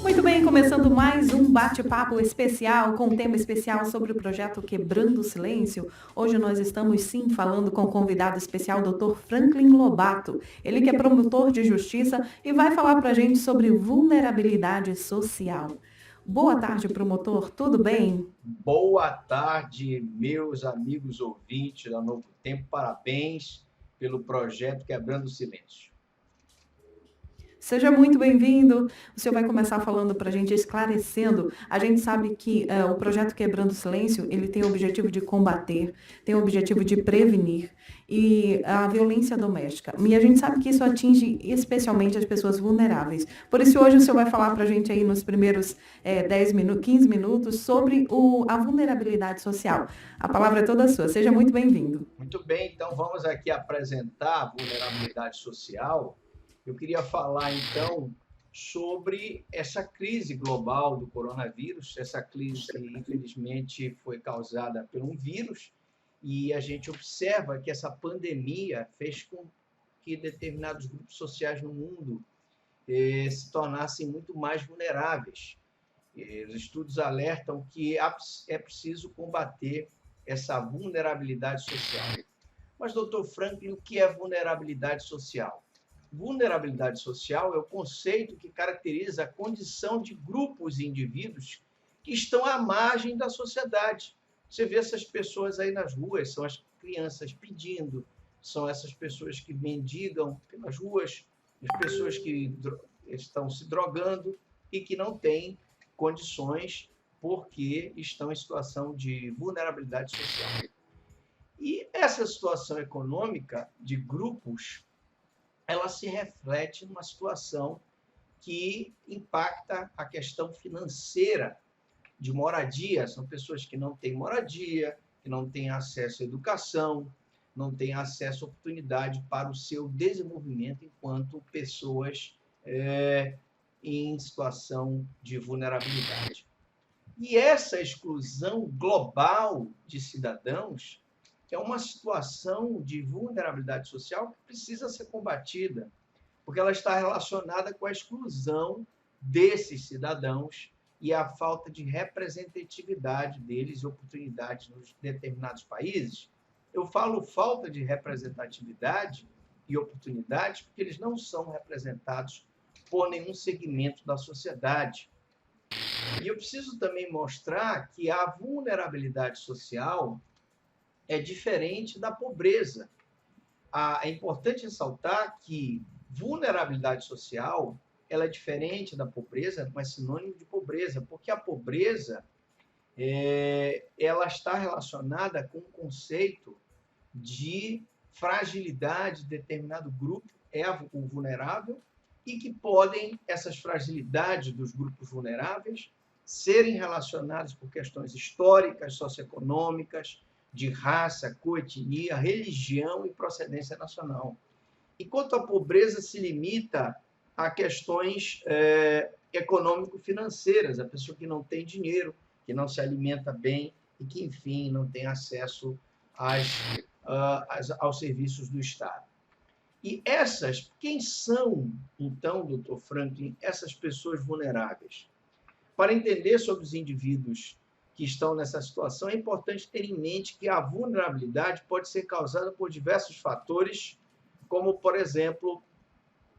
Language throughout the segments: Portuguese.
Muito bem, começando mais um bate-papo especial com um tema especial sobre o projeto Quebrando o Silêncio. Hoje nós estamos sim falando com o convidado especial, Dr. Franklin Lobato. Ele que é promotor de justiça e vai falar para a gente sobre vulnerabilidade social. Boa tarde, promotor. Tudo bem? Boa tarde, meus amigos ouvintes da Novo Tempo. Parabéns pelo projeto Quebrando o Silêncio. Seja muito bem-vindo. O senhor vai começar falando para a gente, esclarecendo. A gente sabe que o projeto Quebrando o Silêncio, ele tem o objetivo de combater, tem o objetivo de prevenir e a violência doméstica. E a gente sabe que isso atinge especialmente as pessoas vulneráveis. Por isso, hoje o senhor vai falar para a gente aí nos primeiros 10 minutos, 15 minutos sobre a vulnerabilidade social. A palavra é toda sua. Seja muito bem-vindo. Muito bem, então vamos aqui apresentar a vulnerabilidade social. Eu queria falar, então, sobre essa crise global do coronavírus, essa crise que, infelizmente, foi causada por um vírus, e a gente observa que essa pandemia fez com que determinados grupos sociais no mundo se tornassem muito mais vulneráveis. Os estudos alertam que é preciso combater essa vulnerabilidade social. Mas, doutor Franklin, o que é vulnerabilidade social? Vulnerabilidade social é o conceito que caracteriza a condição de grupos e indivíduos que estão à margem da sociedade. Você vê essas pessoas aí nas ruas, são as crianças pedindo, são essas pessoas que mendigam pelas ruas, as pessoas que estão se drogando e que não têm condições porque estão em situação de vulnerabilidade social. E essa situação econômica de grupos, ela se reflete numa situação que impacta a questão financeira de moradia. São pessoas que não têm moradia, que não têm acesso à educação, não têm acesso à oportunidade para o seu desenvolvimento enquanto pessoas em situação de vulnerabilidade. E essa exclusão global de cidadãos é uma situação de vulnerabilidade social que precisa ser combatida, porque ela está relacionada com a exclusão desses cidadãos e a falta de representatividade deles e oportunidades nos determinados países. Eu falo falta de representatividade e oportunidades porque eles não são representados por nenhum segmento da sociedade. E eu preciso também mostrar que a vulnerabilidade social é diferente da pobreza. É importante ressaltar que vulnerabilidade social ela é diferente da pobreza, mas sinônimo de pobreza, porque a pobreza ela está relacionada com o conceito de fragilidade de determinado grupo, o vulnerável, e que podem, essas fragilidades dos grupos vulneráveis, serem relacionadas por questões históricas, socioeconômicas, de raça, coetnia, religião e procedência nacional. Enquanto a pobreza se limita a questões econômico-financeiras, a pessoa que não tem dinheiro, que não se alimenta bem e que, enfim, não tem acesso aos serviços do Estado. E quem são, então, doutor Franklin, essas pessoas vulneráveis? Para entender sobre os indivíduos que estão nessa situação, é importante ter em mente que a vulnerabilidade pode ser causada por diversos fatores, como, por exemplo,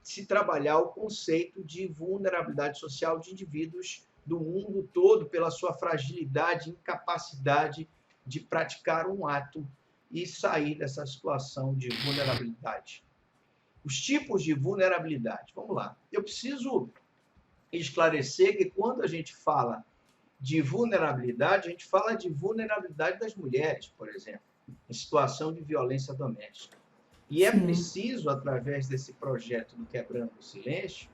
se trabalhar o conceito de vulnerabilidade social de indivíduos do mundo todo pela sua fragilidade, incapacidade de praticar um ato e sair dessa situação de vulnerabilidade. Os tipos de vulnerabilidade. Vamos lá. Eu preciso esclarecer que quando a gente fala de vulnerabilidade, a gente fala de vulnerabilidade das mulheres, por exemplo, em situação de violência doméstica. E é preciso, através desse projeto do Quebrando o Silêncio,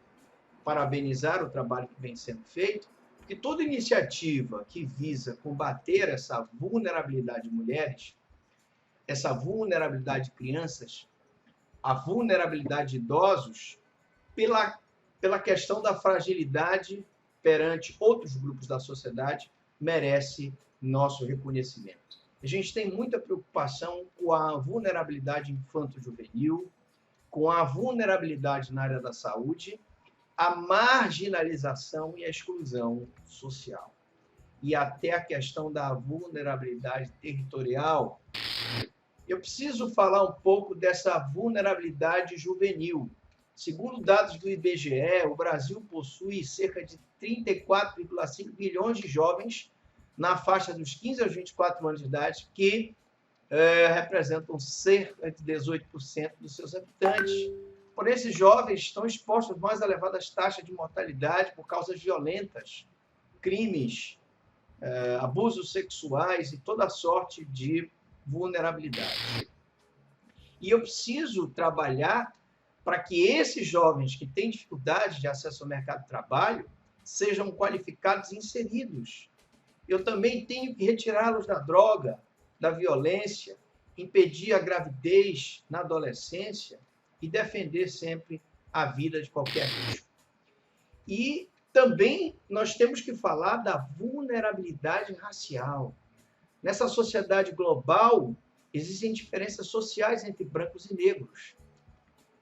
parabenizar o trabalho que vem sendo feito, porque toda iniciativa que visa combater essa vulnerabilidade de mulheres, essa vulnerabilidade de crianças, a vulnerabilidade de idosos, pela questão da fragilidade perante outros grupos da sociedade, merece nosso reconhecimento. A gente tem muita preocupação com a vulnerabilidade infanto-juvenil, com a vulnerabilidade na área da saúde a marginalização e a exclusão social. E até a questão da vulnerabilidade territorial. Eu preciso falar um pouco dessa vulnerabilidade juvenil. Segundo dados do IBGE, o Brasil possui cerca de 34,5 milhões de jovens na faixa dos 15 aos 24 anos de idade, que representam cerca de 18% dos seus habitantes. Porém, esses jovens estão expostos às mais elevadas taxas de mortalidade por causas violentas, crimes, abusos sexuais e toda sorte de vulnerabilidade. E eu preciso trabalhar para que esses jovens que têm dificuldade de acesso ao mercado de trabalho sejam qualificados e inseridos. Eu também tenho que retirá-los da droga, da violência, impedir a gravidez na adolescência e defender sempre a vida de qualquer risco. E também nós temos que falar da vulnerabilidade racial. Nessa sociedade global, existem diferenças sociais entre brancos e negros.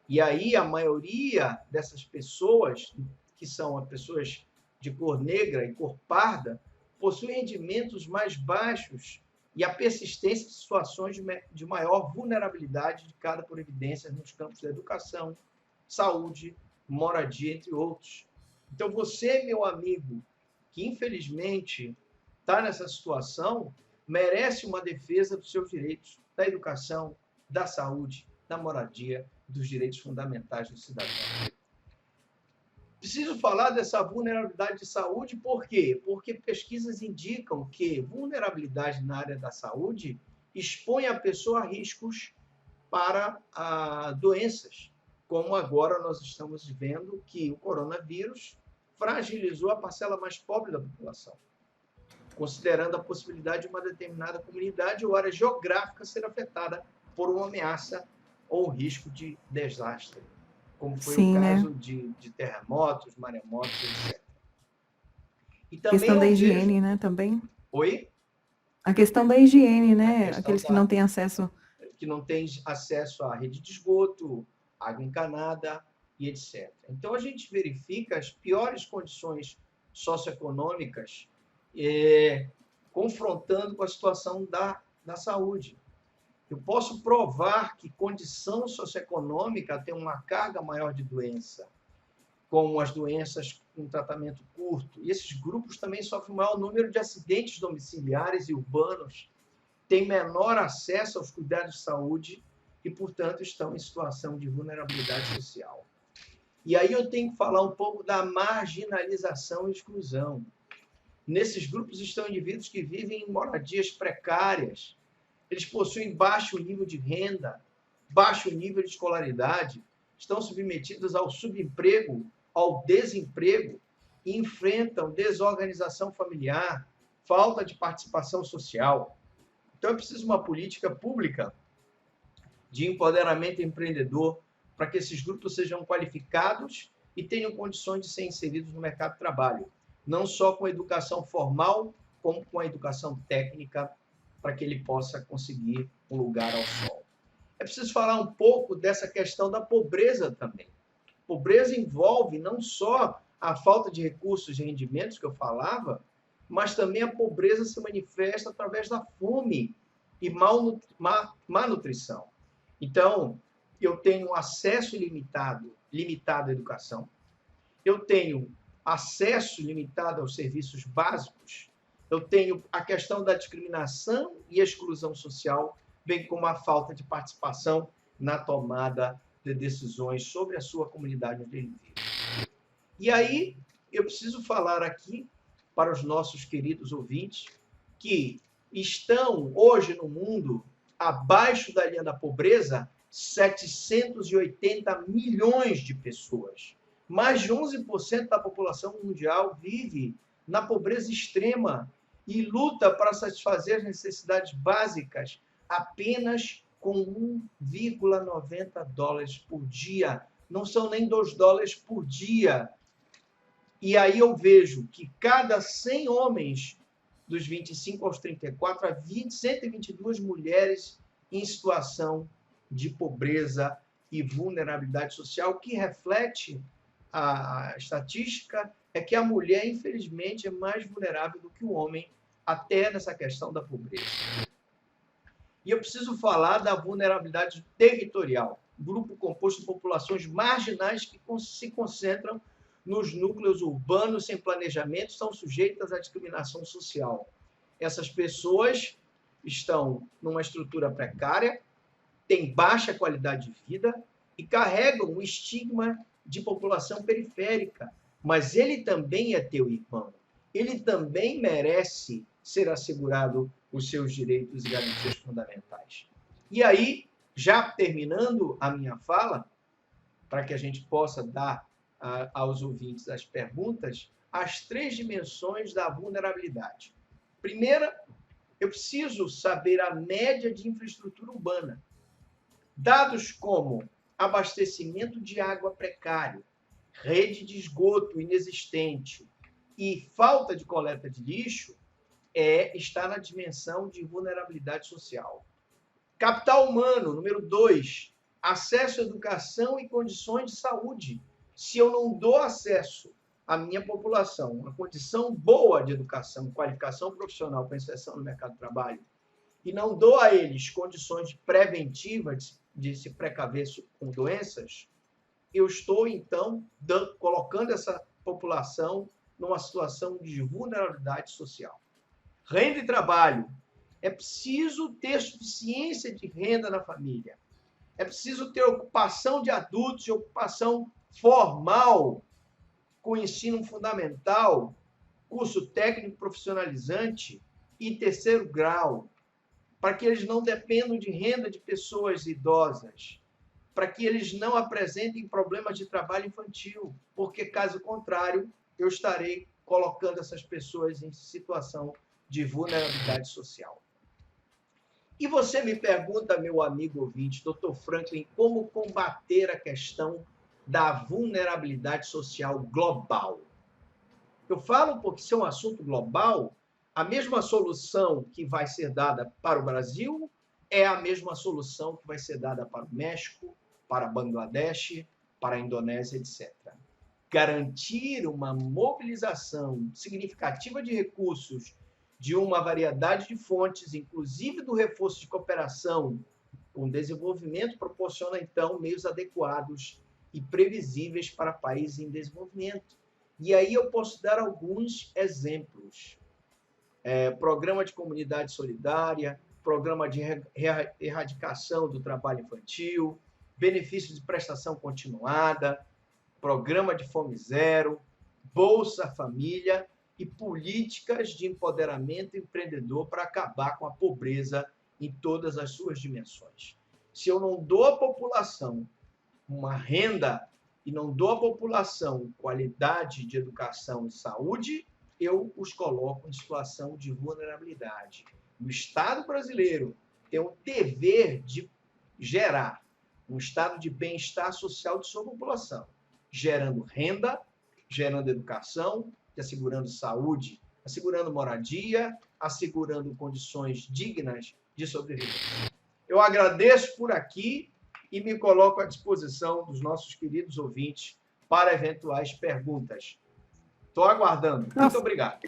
E aí a maioria dessas pessoas, que são as pessoas de cor negra e cor parda, possuem rendimentos mais baixos e a persistência de situações de maior vulnerabilidade indicada por evidências nos campos da educação, saúde, moradia, entre outros. Então você, meu amigo, que infelizmente está nessa situação, merece uma defesa dos seus direitos, da educação, da saúde, da moradia, dos direitos fundamentais do cidadão. Preciso falar dessa vulnerabilidade de saúde, por quê? Porque pesquisas indicam que vulnerabilidade na área da saúde expõe a pessoa a riscos para doenças, como agora nós estamos vendo que o coronavírus fragilizou a parcela mais pobre da população, considerando a possibilidade de uma determinada comunidade ou área geográfica ser afetada por uma ameaça ou risco de desastre, como foi o caso de terremotos, maremotos, etc. E também questão da higiene, né, também? Oi? A questão da higiene, né? Aqueles que não têm acesso... Que não têm acesso à rede de esgoto, água encanada e etc. Então, a gente verifica as piores condições socioeconômicas confrontando com a situação da saúde. Eu posso provar que condição socioeconômica tem uma carga maior de doença, como as doenças com tratamento curto. E esses grupos também sofrem o maior número de acidentes domiciliares e urbanos, têm menor acesso aos cuidados de saúde e, portanto, estão em situação de vulnerabilidade social. E aí eu tenho que falar um pouco da marginalização e exclusão. Nesses grupos estão indivíduos que vivem em moradias precárias, eles possuem baixo nível de renda, baixo nível de escolaridade, estão submetidos ao subemprego, ao desemprego e enfrentam desorganização familiar, falta de participação social. Então, é preciso uma política pública de empoderamento empreendedor para que esses grupos sejam qualificados e tenham condições de ser inseridos no mercado de trabalho, não só com a educação formal, como com a educação técnica, para que ele possa conseguir um lugar ao sol. É preciso falar um pouco dessa questão da pobreza também. Pobreza envolve não só a falta de recursos e rendimentos que eu falava, mas também a pobreza se manifesta através da fome e má nutrição. Então, eu tenho acesso limitado à educação, eu tenho acesso limitado aos serviços básicos, eu tenho a questão da discriminação e exclusão social, bem como a falta de participação na tomada de decisões sobre a sua comunidade onde ele vive. E aí, eu preciso falar aqui para os nossos queridos ouvintes que estão hoje no mundo abaixo da linha da pobreza 780 milhões de pessoas. Mais de 11% da população mundial vive na pobreza extrema e luta para satisfazer as necessidades básicas apenas com 1,90 dólares por dia. Não são nem 2 dólares por dia. E aí eu vejo que cada 100 homens dos 25 aos 34, há 122 mulheres em situação de pobreza e vulnerabilidade social, que reflete a estatística é que a mulher, infelizmente, é mais vulnerável do que o homem, até nessa questão da pobreza. E eu preciso falar da vulnerabilidade territorial, grupo composto de populações marginais que se concentram nos núcleos urbanos sem planejamento, são sujeitas à discriminação social. Essas pessoas estão numa estrutura precária, têm baixa qualidade de vida e carregam o estigma de população periférica. Mas ele também é teu irmão. Ele também merece ser assegurado os seus direitos e garantias fundamentais. E aí, já terminando a minha fala, para que a gente possa dar aos ouvintes as perguntas, as 3 dimensões da vulnerabilidade. Primeira, eu preciso saber a média de infraestrutura urbana. Dados como abastecimento de água precário, rede de esgoto inexistente e falta de coleta de lixo está na dimensão de vulnerabilidade social. Capital humano, número 2, acesso à educação e condições de saúde. Se eu não dou acesso à minha população, uma condição boa de educação, qualificação profissional para inserção no mercado de trabalho, e não dou a eles condições preventivas de se precaver com doenças, eu estou, então, colocando essa população numa situação de vulnerabilidade social. Renda e trabalho. É preciso ter suficiência de renda na família. É preciso ter ocupação de adultos e ocupação formal, com ensino fundamental, curso técnico profissionalizante e 3º grau, para que eles não dependam de renda de pessoas idosas, para que eles não apresentem problemas de trabalho infantil, porque, caso contrário, eu estarei colocando essas pessoas em situação de vulnerabilidade social. E você me pergunta, meu amigo ouvinte, Dr. Franklin, como combater a questão da vulnerabilidade social global? Eu falo porque se é um assunto global, a mesma solução que vai ser dada para o Brasil é a mesma solução que vai ser dada para o México, para Bangladesh, para a Indonésia, etc. Garantir uma mobilização significativa de recursos de uma variedade de fontes, inclusive do reforço de cooperação com desenvolvimento, proporciona, então, meios adequados e previsíveis para países em desenvolvimento. E aí eu posso dar alguns exemplos. Programa de comunidade solidária, programa de erradicação do trabalho infantil, benefícios de prestação continuada, programa de fome zero, Bolsa Família e políticas de empoderamento empreendedor para acabar com a pobreza em todas as suas dimensões. Se eu não dou à população uma renda e não dou à população qualidade de educação e saúde, eu os coloco em situação de vulnerabilidade. O Estado brasileiro tem o dever de gerar um estado de bem-estar social de sua população, gerando renda, gerando educação, assegurando saúde, assegurando moradia, assegurando condições dignas de sobrevivência. Eu agradeço por aqui e me coloco à disposição dos nossos queridos ouvintes para eventuais perguntas. Estou aguardando. Muito obrigado.